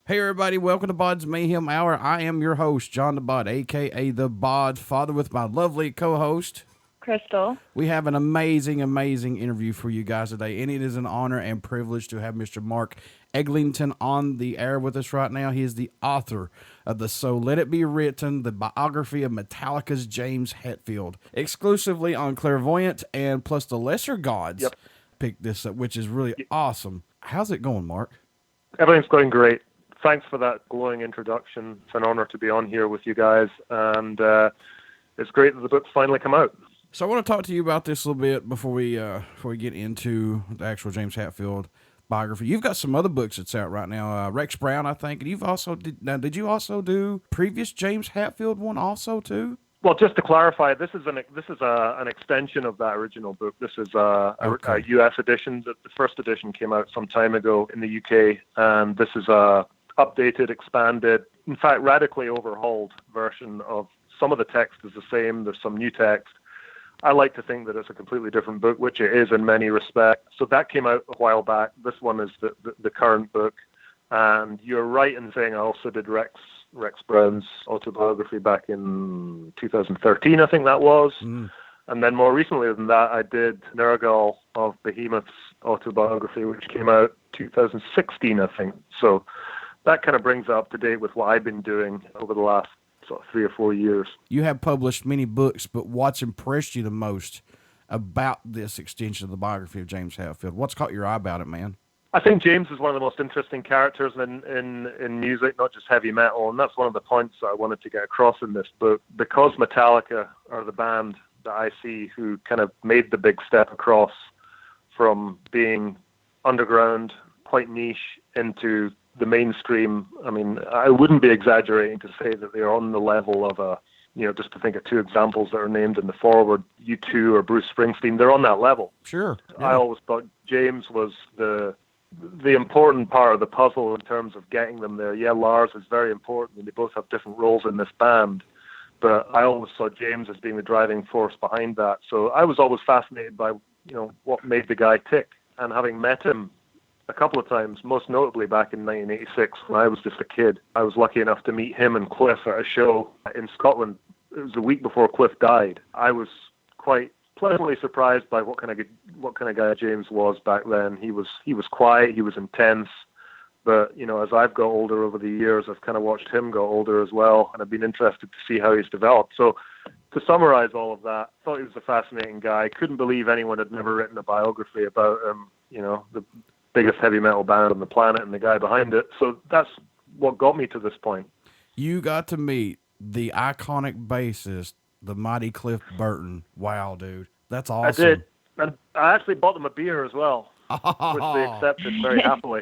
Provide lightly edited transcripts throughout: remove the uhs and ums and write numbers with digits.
Hey everybody, welcome to BODS Mayhem Hour. I am your host, John the Bod, aka the BODS Father, with my lovely co-host, Krystal. We have an amazing interview for you guys today, and it is an honor and privilege to have Mr. Mark Eglinton on the air with us right now. He is the author of the So Let It Be Written, the biography of Metallica's James Hetfield, exclusively on Clairvoyant and plus the Lesser Gods. Yep. Picked this up, which is really awesome. How's it going, Mark? Everything's going great. Thanks for that glowing introduction. It's an honor to be on here with you guys, and it's great that the book's finally come out. So I want to talk to you about this a little bit before we get into the actual James Hetfield biography. You've got some other books that's out right now. Rex Brown, I think, and you've also did you also do previous James Hetfield one also too? Well, just to clarify, this is an extension of that original book. This is a U.S. edition. The first edition came out some time ago in the U.K., and this is a updated, expanded, in fact, radically overhauled version of some of the text is the same. There's some new text. I like to think that it's a completely different book, which it is in many respects. So that came out a while back. This one is the current book. And you're right in saying I also did Rex Brown's autobiography back in 2013, I think that was. And then more recently than that, I did Nergal of Behemoth's autobiography, which came out 2016, I think. So that kind of brings up to date with what I've been doing over the last sort of 3 or 4 years. You have published many books, but what's impressed you the most about this extension of the biography of James Hetfield? What's caught your eye about it, man? I think James is one of the most interesting characters in music, not just heavy metal, and that's one of the points that I wanted to get across in this book. Because Metallica are the band that I see who kind of made the big step across from being underground, quite niche, into the mainstream. I mean, I wouldn't be exaggerating to say that they're on the level of just to think of 2 examples that are named in the foreword, U2 or Bruce Springsteen. They're on that level. Sure. Yeah. I always thought James was the important part of the puzzle in terms of getting them there. Yeah, Lars is very important, and they both have different roles in this band. But I always saw James as being the driving force behind that. So I was always fascinated by, what made the guy tick. And having met him a couple of times, most notably back in 1986 when I was just a kid, I was lucky enough to meet him and Cliff at a show in Scotland. It was a week before Cliff died. I was quite pleasantly surprised by what kind of guy James was back then. He was quiet, he was intense, but as I've got older over the years, I've kind of watched him go older as well, and I've been interested to see how he's developed. So to summarize all of that, I thought he was a fascinating guy. Couldn't believe anyone had never written a biography about him, the biggest heavy metal band on the planet and the guy behind it. So that's what got me to this point. You got to meet the iconic bassist, the mighty Cliff Burton. Wow, dude. That's awesome. I did. And I actually bought them a beer as well, which they accepted very happily.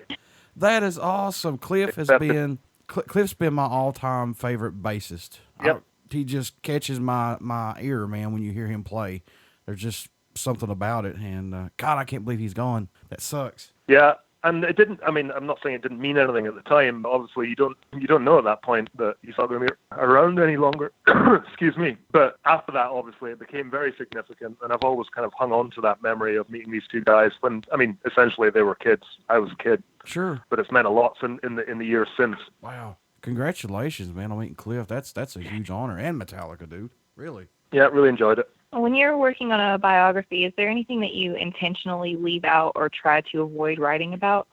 That is awesome. Cliff's been my all-time favorite bassist. Yep. He just catches my ear, man, when you hear him play. There's just something about it, and God, I can't believe he's gone. That sucks. Yeah, and it didn't. I mean, I'm not saying it didn't mean anything at the time. But obviously, you don't know at that point that he's not going to be around any longer. Excuse me. But after that, obviously, it became very significant, and I've always kind of hung on to that memory of meeting these 2 guys when, essentially they were kids. I was a kid. Sure. But it's meant a lot in the years since. Wow. Congratulations, man, on meeting Cliff. That's a huge honor, and Metallica, dude. Really. Yeah, really enjoyed it. When you're working on a biography, is there anything that you intentionally leave out or try to avoid writing about?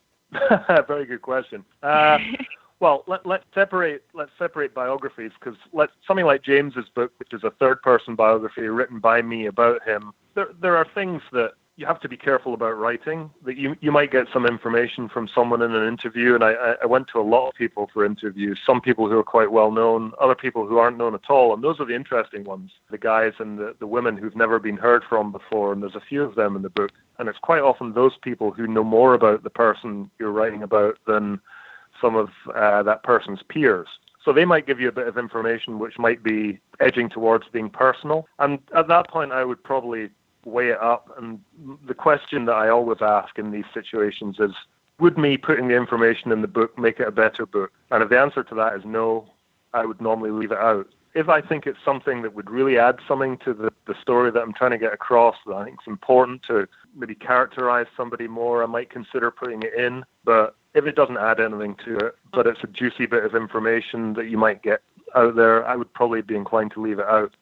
Very good question. Well, let's separate biographies, because something like James's book, which is a third-person biography written by me about him. There are things that you have to be careful about writing. That you might get some information from someone in an interview, and I went to a lot of people for interviews. Some people who are quite well known, other people who aren't known at all, and those are the interesting ones. The guys and the women who've never been heard from before, and there's a few of them in the book. And it's quite often those people who know more about the person you're writing about than some of that person's peers. So they might give you a bit of information which might be edging towards being personal. And at that point, I would probably weigh it up. And the question that I always ask in these situations is, would me putting the information in the book make it a better book? And if the answer to that is no, I would normally leave it out. If I think it's something that would really add something to the story that I'm trying to get across, that I think it's important to maybe characterize somebody more, I might consider putting it in. But if it doesn't add anything to it, but it's a juicy bit of information that you might get out there, I would probably be inclined to leave it out.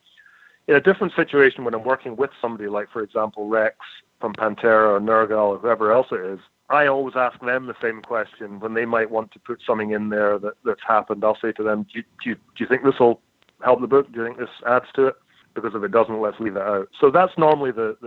In a different situation, when I'm working with somebody like, for example, Rex from Pantera or Nergal or whoever else it is, I always ask them the same question when they might want to put something in there that's happened. I'll say to them, do you think this will help the book? Do you think this adds to it? Because if it doesn't, let's leave it out. So that's normally the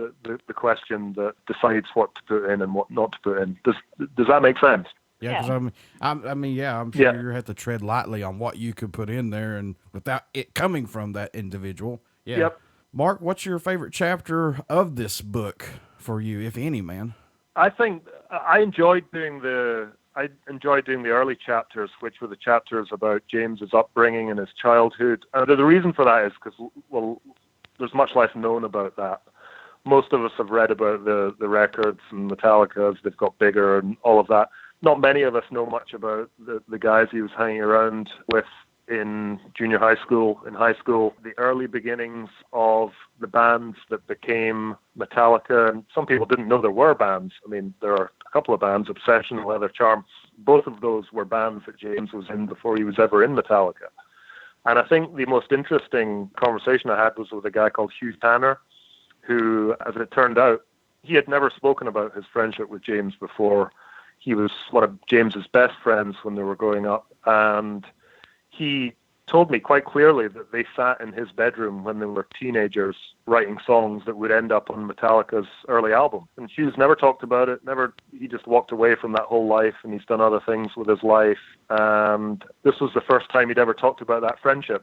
question that decides what to put in and what not to put in. Does that make sense? Yeah, because I'm sure you have to tread lightly on what you could put in there, and without it coming from that individual. Yeah. Yep. Mark, what's your favorite chapter of this book for you, if any, man? I think I enjoyed doing the early chapters, which were the chapters about James's upbringing and his childhood. And the reason for that is because, well, there's much less known about that. Most of us have read about the records and Metallica's, they've got bigger and all of that. Not many of us know much about the guys he was hanging around with in junior high school, in high school, the early beginnings of the bands that became Metallica. And some people didn't know there were bands. I mean, there are a couple of bands, Obsession, Leather Charm. Both of those were bands that James was in before he was ever in Metallica. And I think the most interesting conversation I had was with a guy called Hugh Tanner, who, as it turned out, he had never spoken about his friendship with James before. He was one of James's best friends when they were growing up, and he told me quite clearly that they sat in his bedroom when they were teenagers writing songs that would end up on Metallica's early album. And Hughes never talked about it, he just walked away from that whole life, and he's done other things with his life. And this was the first time he'd ever talked about that friendship.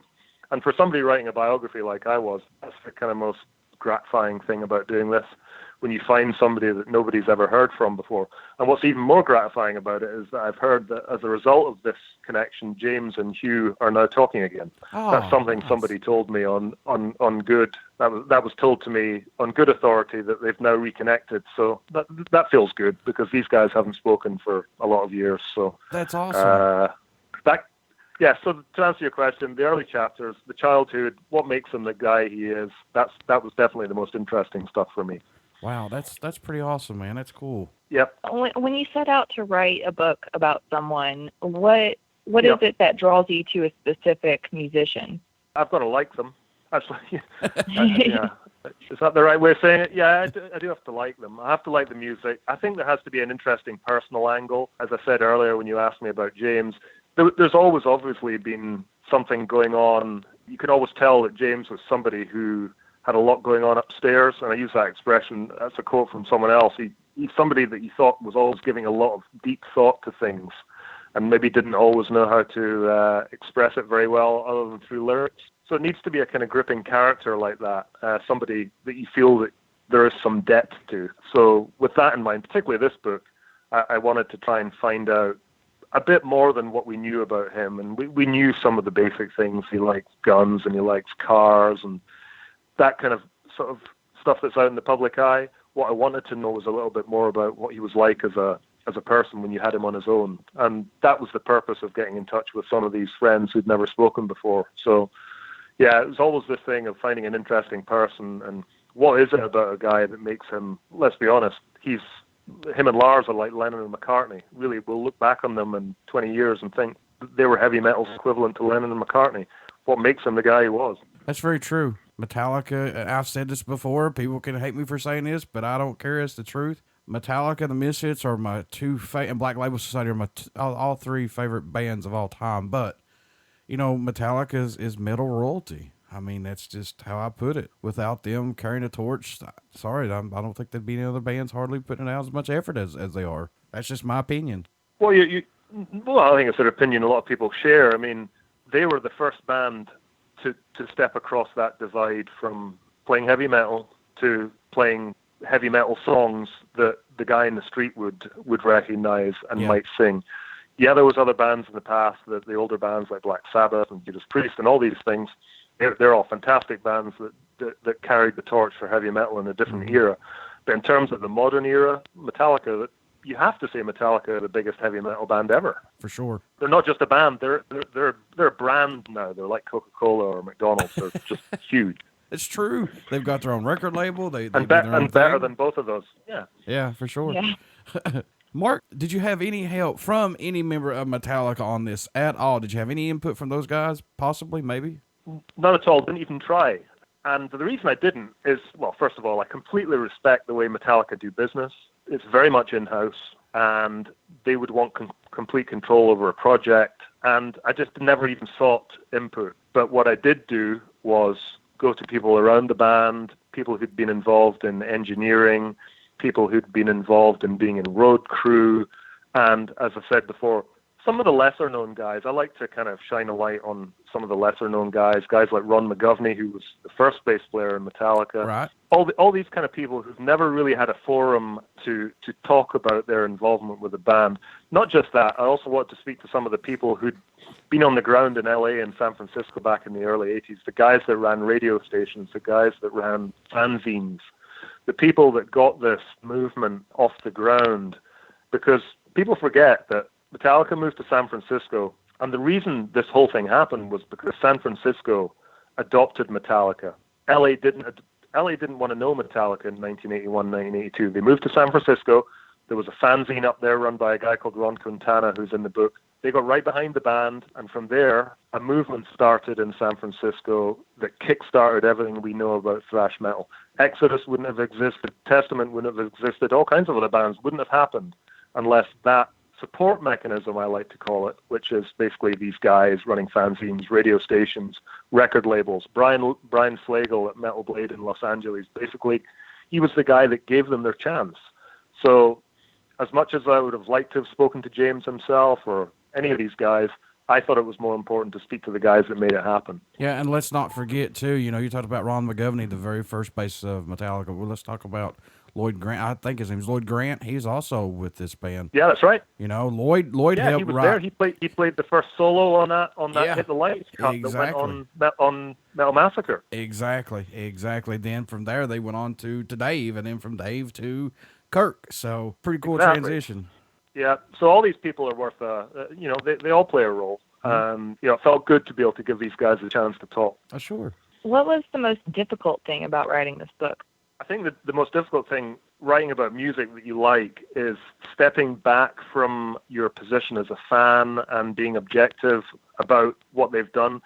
And for somebody writing a biography like I was, that's the kind of most gratifying thing about doing this, when you find somebody that nobody's ever heard from before. And what's even more gratifying about it is that I've heard that as a result of this connection, James and Hugh are now talking again. Oh, that's something somebody told me on good. That was told to me on good authority, that they've now reconnected. So that feels good, because these guys haven't spoken for a lot of years. So that's awesome. So to answer your question, the early chapters, the childhood, what makes him the guy he is, that was definitely the most interesting stuff for me. Wow, that's pretty awesome, man. That's cool. Yep. When you set out to write a book about someone, what is it that draws you to a specific musician? I've got to like them. Actually, yeah. Is that the right way of saying it? Yeah, I do have to like them. I have to like the music. I think there has to be an interesting personal angle. As I said earlier, when you asked me about James, there's always obviously been something going on. You could always tell that James was somebody who had a lot going on upstairs, and I use that expression, that's a quote from someone else. He's somebody that you thought was always giving a lot of deep thought to things, and maybe didn't always know how to express it very well other than through lyrics. So it needs to be a kind of gripping character like that, somebody that you feel that there is some depth to. So with that in mind, particularly this book, I wanted to try and find out a bit more than what we knew about him. And we knew some of the basic things. He likes guns and he likes cars and that kind of sort of stuff that's out in the public eye. What I wanted to know was a little bit more about what he was like as a person when you had him on his own. And that was the purpose of getting in touch with some of these friends who'd never spoken before. So, yeah, it was always this thing of finding an interesting person and what is it about a guy that makes him, let's be honest, him and Lars are like Lennon and McCartney. Really, we'll look back on them in 20 years and think they were heavy metal's equivalent to Lennon and McCartney. What makes him the guy he was. That's very true. Metallica, I've said this before, people can hate me for saying this, but I don't care, it's the truth. Metallica, the Misfits are my two and Black Label Society are my all three favorite bands of all time. But, you know, Metallica is metal royalty. I mean, that's just how I put it. Without them carrying a torch, sorry, I don't think there'd be any other bands hardly putting out as much effort as they are. That's just my opinion. Well, I think it's an opinion a lot of people share. I mean, they were the first band to step across that divide from playing heavy metal to playing heavy metal songs that the guy in the street would recognize and might sing. Yeah, there was other bands in the past, the older bands like Black Sabbath and Judas Priest and all these things. They're all fantastic bands that carried the torch for heavy metal in a different era. But in terms of the modern era, Metallica, you have to say Metallica are the biggest heavy metal band ever. For sure. They're not just a band. They're a brand now. They're like Coca-Cola or McDonald's. They're just huge. It's true. They've got their own record label. They better than both of those. Yeah. Yeah, for sure. Yeah. Mark, did you have any help from any member of Metallica on this at all? Did you have any input from those guys? Possibly, maybe? Not at all. Didn't even try. And the reason I didn't is, well, first of all, I completely respect the way Metallica do business. It's very much in-house, and they would want complete control over a project, and I just never even sought input. But what I did do was go to people around the band, people who'd been involved in engineering, people who'd been involved in being in road crew, and as I said before, some of the lesser-known guys. I like to kind of shine a light on some of the lesser-known guys like Ron McGovney, who was the first bass player in Metallica. Right. All these kind of people who've never really had a forum to talk about their involvement with the band. Not just that, I also want to speak to some of the people who'd been on the ground in LA and San Francisco back in the early 80s, the guys that ran radio stations, the guys that ran fanzines, the people that got this movement off the ground, because people forget that Metallica moved to San Francisco, and the reason this whole thing happened was because San Francisco adopted Metallica. LA didn't want to know Metallica in 1981, 1982. They moved to San Francisco. There was a fanzine up there run by a guy called Ron Quintana, who's in the book. They got right behind the band, and from there, a movement started in San Francisco that kick-started everything we know about thrash metal. Exodus wouldn't have existed. Testament wouldn't have existed. All kinds of other bands wouldn't have happened unless that support mechanism, I like to call it, which is basically these guys running fanzines, radio stations, record labels. Brian Slagle at Metal Blade in Los Angeles, basically, he was the guy that gave them their chance. So as much as I would have liked to have spoken to James himself or any of these guys, I thought it was more important to speak to the guys that made it happen. Yeah, and let's not forget, too, you talked about Ron McGovney, the very first bassist of Metallica. Well, let's talk about Lloyd Grant. I think his name's Lloyd Grant. He's also with this band. Yeah, that's right. Lloyd yeah, helped he was there. He played the first solo on that yeah, Hit the Lights cut exactly. that went on Metal Massacre. Exactly. Then from there they went on to Dave, and then from Dave to Kirk. So pretty cool transition. Yeah. So all these people are worth they all play a role. It felt good to be able to give these guys a chance to talk. Sure. What was the most difficult thing about writing this book? I think that the most difficult thing writing about music that you like is stepping back from your position as a fan and being objective about what they've done.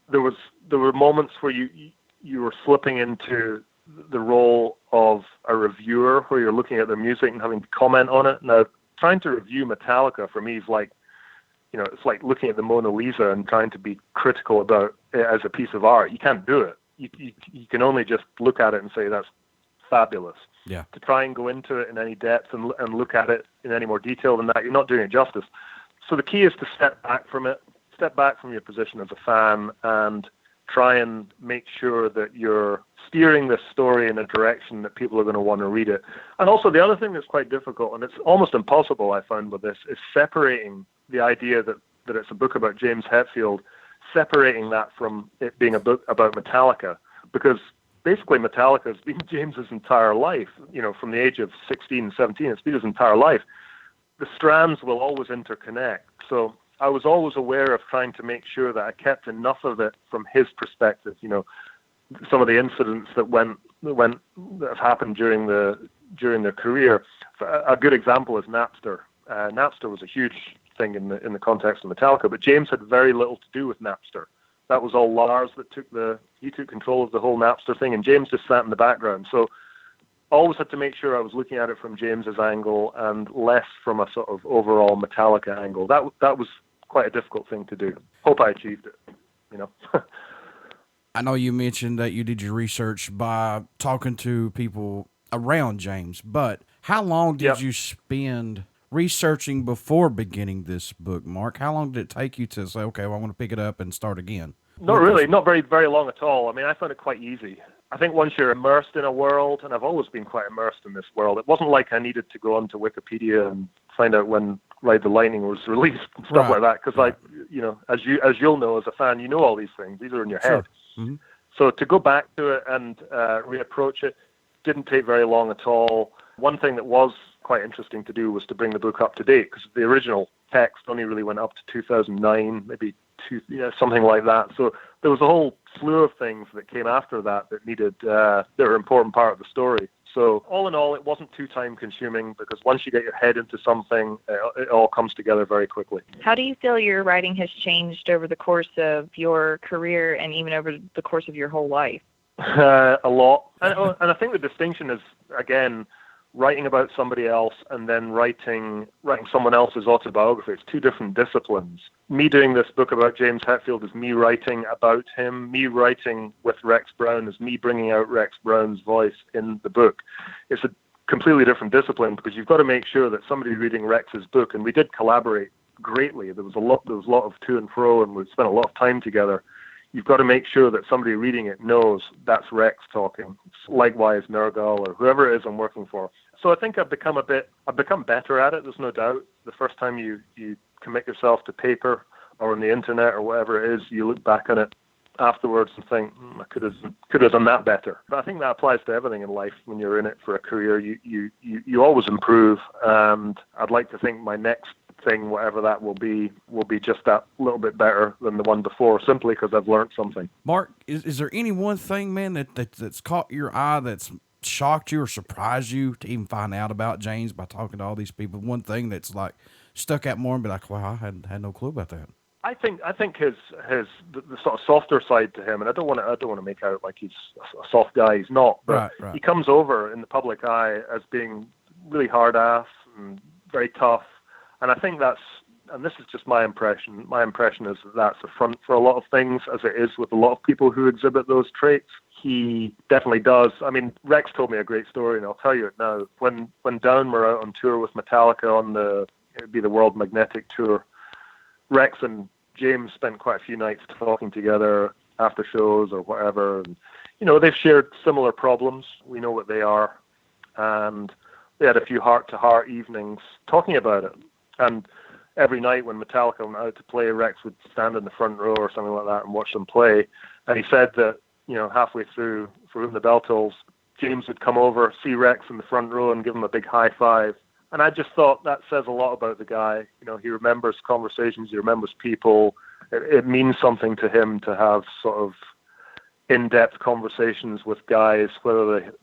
There were moments where you were slipping into the role of a reviewer, where you're looking at their music and having to comment on it. Now, trying to review Metallica for me is like, it's like looking at the Mona Lisa and trying to be critical about it as a piece of art. You can't do it. You can only just look at it and say that's fabulous. Yeah. To try and go into it in any depth and look at it in any more detail than that, you're not doing it justice. So the key is to step back from your position as a fan, and try and make sure that you're steering this story in a direction that people are going to want to read it. And also the other thing that's quite difficult, and it's almost impossible I found with this, is separating the idea that it's a book about James Hetfield, separating that from it being a book about Metallica, because basically Metallica has been James's entire life, from the age of 16, 17, it's been his entire life. The strands will always interconnect. So I was always aware of trying to make sure that I kept enough of it from his perspective, some of the incidents that have happened during their career. A good example is Napster. Napster was a huge thing in the context of Metallica, but James had very little to do with Napster. That was all Lars that took control of the whole Napster thing, and James just sat in the background. So always had to make sure I was looking at it from James's angle and less from a sort of overall Metallica angle. That was quite a difficult thing to do. Hope I achieved it, I know you mentioned that you did your research by talking to people around James, but how long did you spend researching before beginning this book, Mark? How long did it take you to say, okay, well, I want to pick it up and start again? Not really, not very, very long at all. I mean, I found it quite easy. I think once you're immersed in a world, and I've always been quite immersed in this world, it wasn't like I needed to go onto Wikipedia and find out when Ride the Lightning was released and stuff like that, because as you'll know as a fan, you know all these things. These are in your head. Mm-hmm. So to go back to it and reapproach it didn't take very long at all. One thing that was quite interesting to do was to bring the book up to date, because the original text only really went up to 2009, maybe something like that. So there was a whole slew of things that came after that needed that were an important part of the story. So all in all, it wasn't too time consuming because once you get your head into something, it all comes together very quickly. How do you feel your writing has changed over the course of your career and even over the course of your whole life? A lot. And I think the distinction is, again, writing about somebody else and then writing someone else's autobiography. It's two different disciplines. Me doing this book about James Hetfield is me writing about him. Me writing with Rex Brown is me bringing out Rex Brown's voice in the book. It's a completely different discipline because you've got to make sure that somebody reading Rex's book, and we did collaborate greatly. There was a lot of to and fro, and we spent a lot of time together. You've got to make sure that somebody reading it knows that's Rex talking. Likewise, Nergal or whoever it is I'm working for. So I think I've become better at it. There's no doubt. The first time you commit yourself to paper or on the internet or whatever it is, you look back on it afterwards and think, I could have done that better. But I think that applies to everything in life. When you're in it for a career, you always improve. And I'd like to think my next thing, whatever that will be just that little bit better than the one before, simply because I've learned something. Mark, is there any one thing, man, that's caught your eye, that's shocked you or surprised you to even find out about James by talking to all these people? One thing that's like stuck out more and be like, wow, I had no clue about that. I think the sort of softer side to him, and I don't want to make out like he's a soft guy. He's not, but right. He comes over in the public eye as being really hard ass and very tough. And I think and this is just my impression. My impression is that's a front for a lot of things, as it is with a lot of people who exhibit those traits. He definitely does. I mean, Rex told me a great story, and I'll tell you it now. When Down were out on tour with Metallica on it'd be the World Magnetic Tour, Rex and James spent quite a few nights talking together after shows or whatever. And, they've shared similar problems. We know what they are. And they had a few heart-to-heart evenings talking about it. And every night when Metallica went out to play, Rex would stand in the front row or something like that and watch them play. And he said that, halfway through For Whom the Bell Tolls, James would come over, see Rex in the front row and give him a big high five. And I just thought that says a lot about the guy. He remembers conversations, he remembers people. It means something to him to have sort of in-depth conversations with guys, whether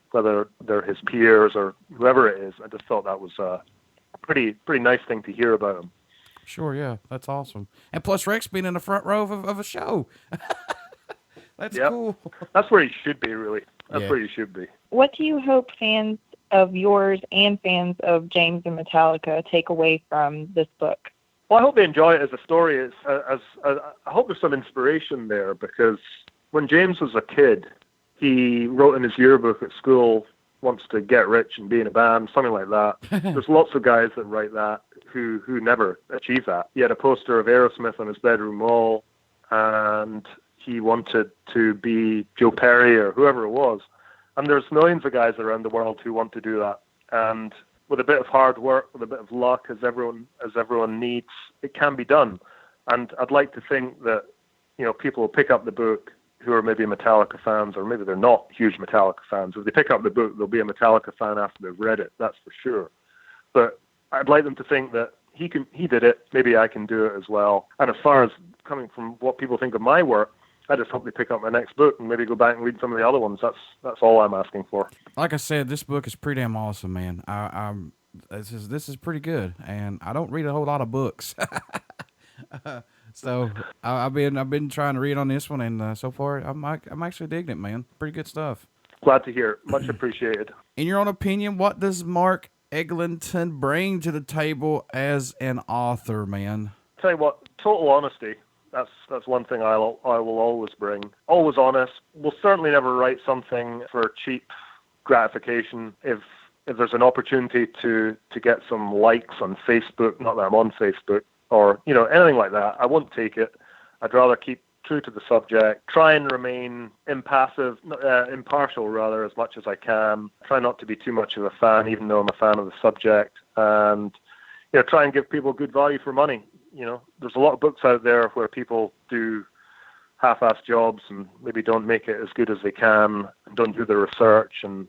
they're his peers or whoever it is. I just thought that was a pretty nice thing to hear about him. Sure, yeah, that's awesome. And plus Rex being in the front row of a show. That's cool. That's where he should be, really. That's where he should be. What do you hope fans of yours and fans of James and Metallica take away from this book? Well, I hope they enjoy it as a story. I hope there's some inspiration there, because when James was a kid, he wrote in his yearbook at school, wants to get rich and be in a band, something like that. There's lots of guys that write that who never achieve that. He had a poster of Aerosmith on his bedroom wall, and he wanted to be Joe Perry or whoever it was. And there's millions of guys around the world who want to do that. And with a bit of hard work, with a bit of luck, as everyone needs, it can be done. And I'd like to think that, people will pick up the book who are maybe Metallica fans, or maybe they're not huge Metallica fans. If they pick up the book, they'll be a Metallica fan after they've read it, that's for sure. But I'd like them to think that he did it, maybe I can do it as well. And as far as coming from what people think of my work, I just hope they pick up my next book and maybe go back and read some of the other ones. That's all I'm asking for. Like I said, this book is pretty damn awesome, man. This is pretty good, and I don't read a whole lot of books, so I've been trying to read on this one, and so far I'm actually digging it, man. Pretty good stuff. Glad to hear. Much appreciated. In your own opinion, what does Mark Eglinton bring to the table as an author, man? Tell you what, total honesty. That's one thing I will always bring. Always honest. We'll certainly never write something for cheap gratification. If there's an opportunity to get some likes on Facebook, not that I'm on Facebook, or anything like that, I won't take it. I'd rather keep true to the subject. Try and remain impartial rather, as much as I can. Try not to be too much of a fan, even though I'm a fan of the subject, and try and give people good value for money. There's a lot of books out there where people do half-assed jobs and maybe don't make it as good as they can and don't do the research and,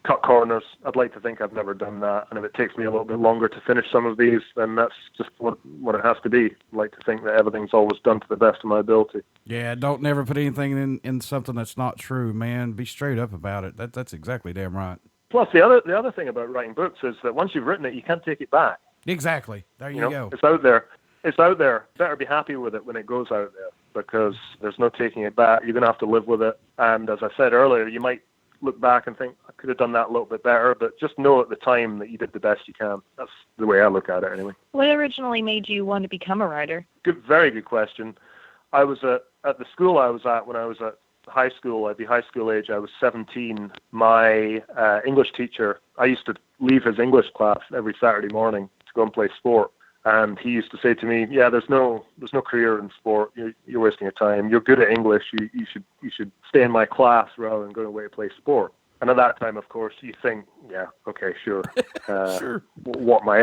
cut corners. I'd like to think I've never done that. And if it takes me a little bit longer to finish some of these, then that's just what it has to be. I'd like to think that everything's always done to the best of my ability. Yeah, don't never put anything in something that's not true, man. Be straight up about it. That's exactly damn right. Plus, the other thing about writing books is that once you've written it, you can't take it back. Exactly. There you go. It's out there. It's out there. Better be happy with it when it goes out there, because there's no taking it back. You're going to have to live with it. And as I said earlier, you might look back and think, I could have done that a little bit better, but just know at the time that you did the best you can. That's the way I look at it anyway. What originally made you want to become a writer? Very good question. I was at the school I was at when I was at high school, at the high school age. I was 17. My English teacher, I used to leave his English class every Saturday morning to go and play sport. And he used to say to me, "Yeah, there's no career in sport. You're wasting your time. You're good at English. You should stay in my class rather than going away to play sport." And at that time, of course, you think, "Yeah, okay, sure. Sure. What am I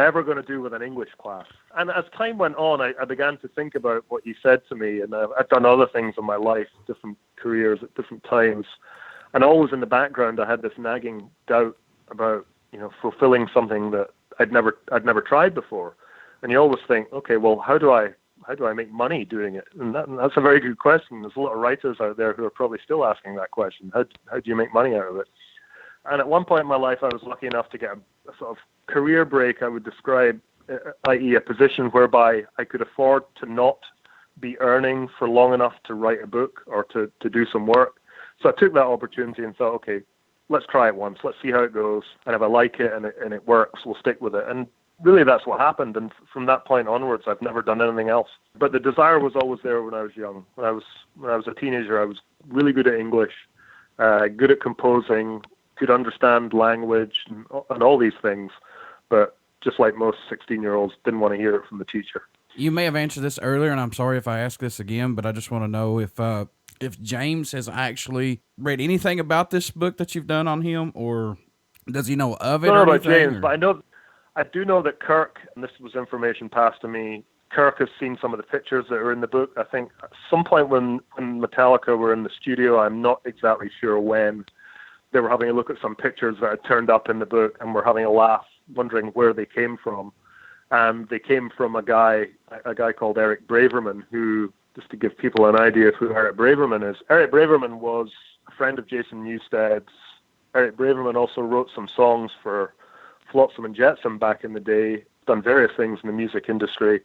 ever going to do with an English class?" And as time went on, I began to think about what he said to me, and I've done other things in my life, different careers at different times, and always in the background, I had this nagging doubt about fulfilling something that I'd never tried before. And you always think, okay, well, how do I make money doing it? And that's a very good question. There's a lot of writers out there who are probably still asking that question. How do you make money out of it? And at one point in my life, I was lucky enough to get a sort of career break, I would describe, i.e. a position whereby I could afford to not be earning for long enough to write a book or to do some work. So I took that opportunity and thought, okay, let's try it once. Let's see how it goes. And if I like it and it works, we'll stick with it. And really, that's what happened. And from that point onwards, I've never done anything else. But the desire was always there when I was young. When I was a teenager, I was really good at English, good at composing, could understand language and all these things. But just like most 16-year-olds, didn't want to hear it from the teacher. You may have answered this earlier, and I'm sorry if I ask this again, but I just want to know if James has actually read anything about this book that you've done on him, or does he know of it? I don't know or about James, but I do know that Kirk, and this was information passed to me, Kirk has seen some of the pictures that are in the book. I think at some point when Metallica were in the studio, I'm not exactly sure when, they were having a look at some pictures that had turned up in the book and were having a laugh, wondering where they came from. And they came from a guy called Eric Braverman, who, just to give people an idea of who Eric Braverman is, Eric Braverman was a friend of Jason Newsted's. Eric Braverman also wrote some songs for Flotsam and Jetsam back in the day, done various things in the music industry.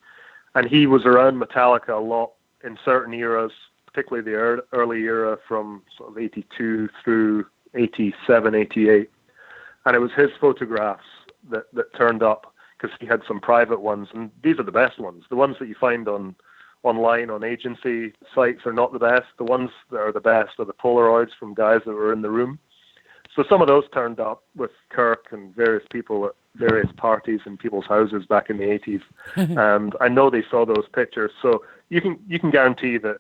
And he was around Metallica a lot in certain eras, particularly the early era from sort of 82 through 87, 88. And it was his photographs that turned up, because he had some private ones, and these are the best ones. The ones that you find online on agency sites are not the best. The ones that are the best are the Polaroids from guys that were in the room. So some of those turned up with Kirk and various people at various parties in people's houses back in the 80s. And I know they saw those pictures. So you can guarantee that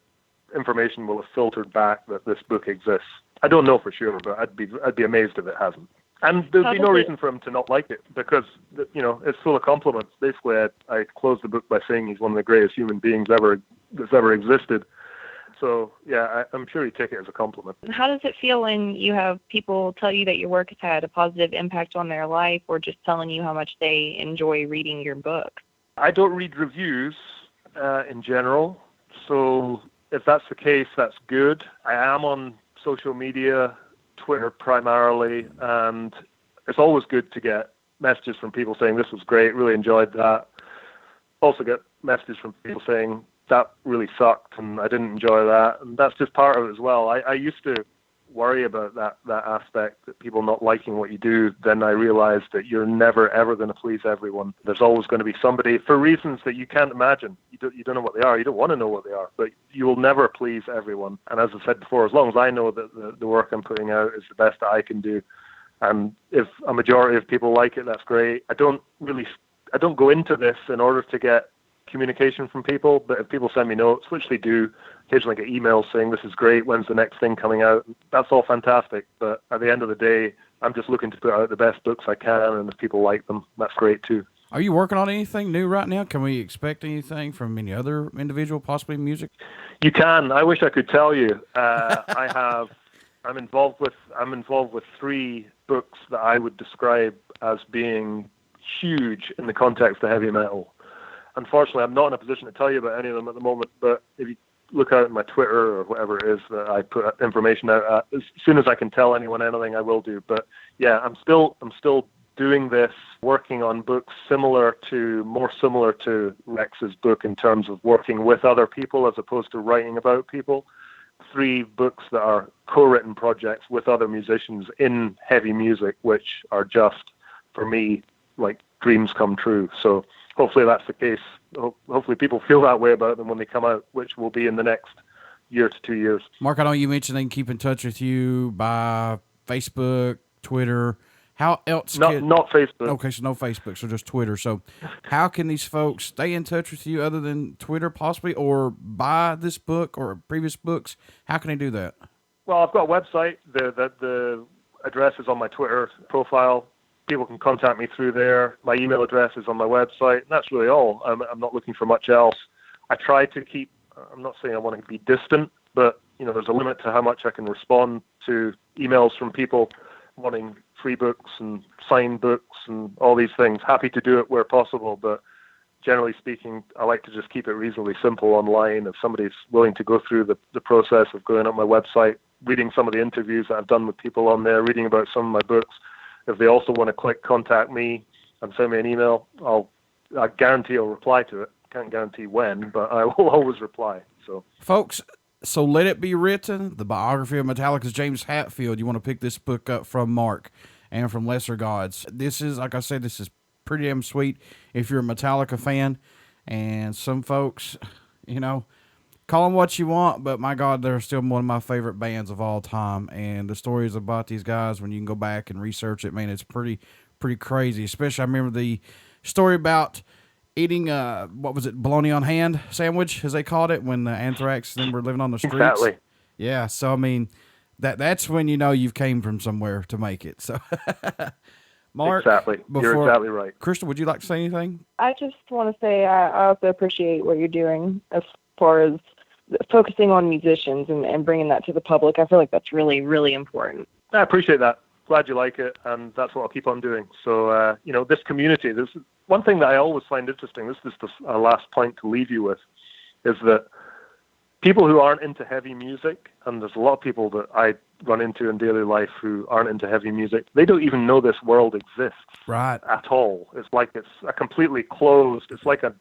information will have filtered back that this book exists. I don't know for sure, but I'd be amazed if it hasn't. And there'd be no reason for him to not like it, because, it's full of compliments. Basically, I closed the book by saying he's one of the greatest human beings that's ever existed. So, yeah, I'm sure he'd take it as a compliment. How does it feel when you have people tell you that your work has had a positive impact on their life, or just telling you how much they enjoy reading your book? I don't read reviews in general, so if that's the case, that's good. I am on social media, Twitter primarily, and it's always good to get messages from people saying this was great, really enjoyed that. Also get messages from people saying that really sucked and I didn't enjoy that, and that's just part of it as well. I used to worry about that aspect, that people not liking what you do. Then I realized that you're never ever going to please everyone. There's always going to be somebody, for reasons that you can't imagine. You don't know what they are. You don't want to know what they are, but you will never please everyone. And as I said before, as long as I know that the work I'm putting out is the best that I can do, and if a majority of people like it, that's great. I don't go into this in order to get communication from people, but if people send me notes, which they do, occasionally get emails saying this is great, when's the next thing coming out, that's all fantastic. But at the end of the day, I'm just looking to put out the best books I can, and if people like them, that's great too. Are you working on anything new right now? Can we expect anything from any other individual, possibly music? You can. I wish I could tell you. I'm involved with 3 books that I would describe as being huge in the context of heavy metal. Unfortunately, I'm not in a position to tell you about any of them at the moment, but if look out at my Twitter or whatever it is that I put information out at. As soon as I can tell anyone anything, I will do. But yeah, I'm still doing this, working on books more similar to Rex's book in terms of working with other people as opposed to writing about people. 3 books that are co-written projects with other musicians in heavy music, which are just, for me, like dreams come true. So hopefully that's the case. Hopefully people feel that way about them when they come out, which will be in the next year to 2 years. Mark, I know you mentioned they can keep in touch with you by Facebook, Twitter. How else? Not Facebook. Okay, so no Facebook, so just Twitter. So how can these folks stay in touch with you other than Twitter possibly, or buy this book or previous books? How can they do that? Well, I've got a website. The address is on my Twitter profile. People can contact me through there. My email address is on my website. And that's really all. I'm not looking for much else. I try to keep, I'm not saying I want to be distant, but there's a limit to how much I can respond to emails from people wanting free books and signed books and all these things. Happy to do it where possible, but generally speaking, I like to just keep it reasonably simple online. If somebody's willing to go through the process of going on my website, reading some of the interviews that I've done with people on there, reading about some of my books, if they also want to contact me and send me an email, I guarantee I'll reply to it. Can't guarantee when, but I will always reply. So, folks, So Let It Be Written, the biography of Metallica's James Hetfield. You want to pick this book up from Mark and from Lesser Gods. This is, like I said, this is pretty damn sweet if you're a Metallica fan. And some folks, call them what you want, but my God, they're still one of my favorite bands of all time. And the stories about these guys, when you can go back and research it, man, it's pretty crazy. Especially, I remember the story about eating, bologna on hand sandwich, as they called it, when the Anthrax then were living on the streets. Exactly. Yeah, so I mean, that's when you've came from somewhere to make it. So, Mark, exactly, you're exactly right. Krystal, would you like to say anything? I just want to say I also appreciate what you're doing as far as focusing on musicians and bringing that to the public. I feel like that's really, really important. I appreciate that. Glad you like it, and that's what I'll keep on doing. So, this community, this is one thing that I always find interesting. This is the last point to leave you with, is that people who aren't into heavy music, and there's a lot of people that I run into in daily life who aren't into heavy music, they don't even know this world exists at all. It's like it's a completely closed, it's like a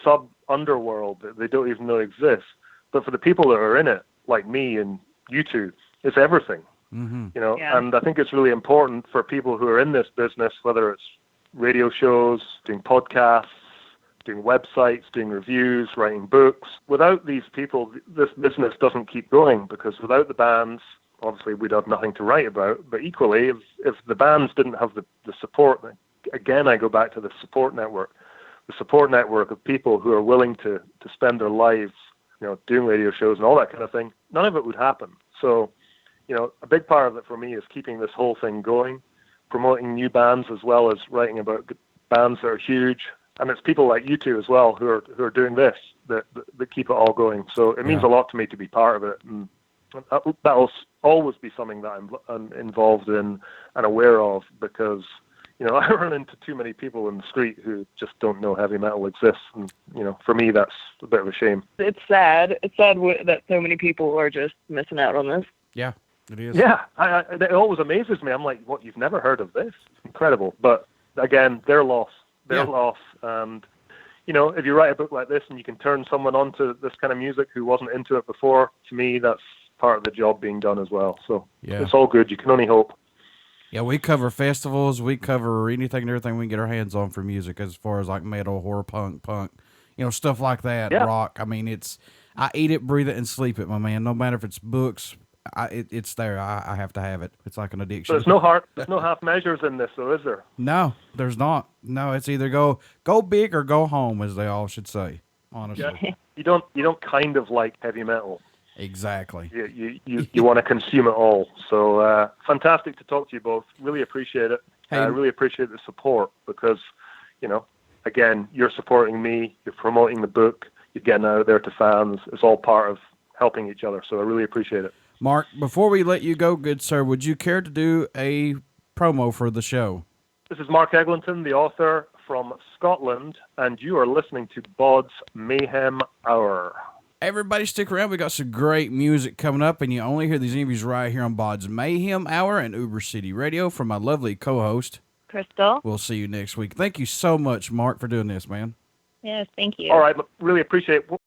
sub-underworld that they don't even know exists. But for the people that are in it, like me and you two, it's everything. Mm-hmm. Yeah. And I think it's really important for people who are in this business, whether it's radio shows, doing podcasts, doing websites, doing reviews, writing books. Without these people, this business doesn't keep going, because without the bands, obviously we'd have nothing to write about. But equally, if the bands didn't have the support, again, I go back to the support network of people who are willing to spend their lives, doing radio shows and all that kind of thing, none of it would happen. So, a big part of it for me is keeping this whole thing going, promoting new bands as well as writing about bands that are huge. And it's people like you two as well who are doing this that keep it all going. So it means a lot to me to be part of it, and that will always be something that I'm involved in and aware of, because I run into too many people in the street who just don't know heavy metal exists, and for me that's a bit of a shame. It's sad. It's sad that so many people are just missing out on this. Yeah, it is. Yeah, it always amazes me. I'm like, what? You've never heard of this? Incredible. But again, they're lost. They're lost. And if you write a book like this and you can turn someone onto this kind of music who wasn't into it before, to me that's part of the job being done as well. So it's all good. You can only hope. Yeah, we cover festivals. We cover anything and everything we can get our hands on for music, as far as like metal, horror, punk, stuff like that, rock. I mean, I eat it, breathe it, and sleep it, my man. No matter if it's books, it's there. I have to have it. It's like an addiction. There's no half measures in this, though, is there? No, there's not. No, it's either go big or go home, as they all should say. Honestly, yeah. You don't kind of like heavy metal. Exactly. You want to consume it all. So fantastic to talk to you both. Really appreciate it. Hey, I really appreciate the support, because, again, you're supporting me. You're promoting the book. You're getting out there to fans. It's all part of helping each other. So I really appreciate it. Mark, before we let you go, good sir, would you care to do a promo for the show? This is Mark Eglinton, the author from Scotland, and you are listening to BODS Mayhem Hour. Everybody stick around. We got some great music coming up, and you only hear these interviews right here on BODS Mayhem Hour and Uber City Radio from my lovely co-host, Krystal. We'll see you next week. Thank you so much, Mark, for doing this, man. Yes, thank you. All right, really appreciate it.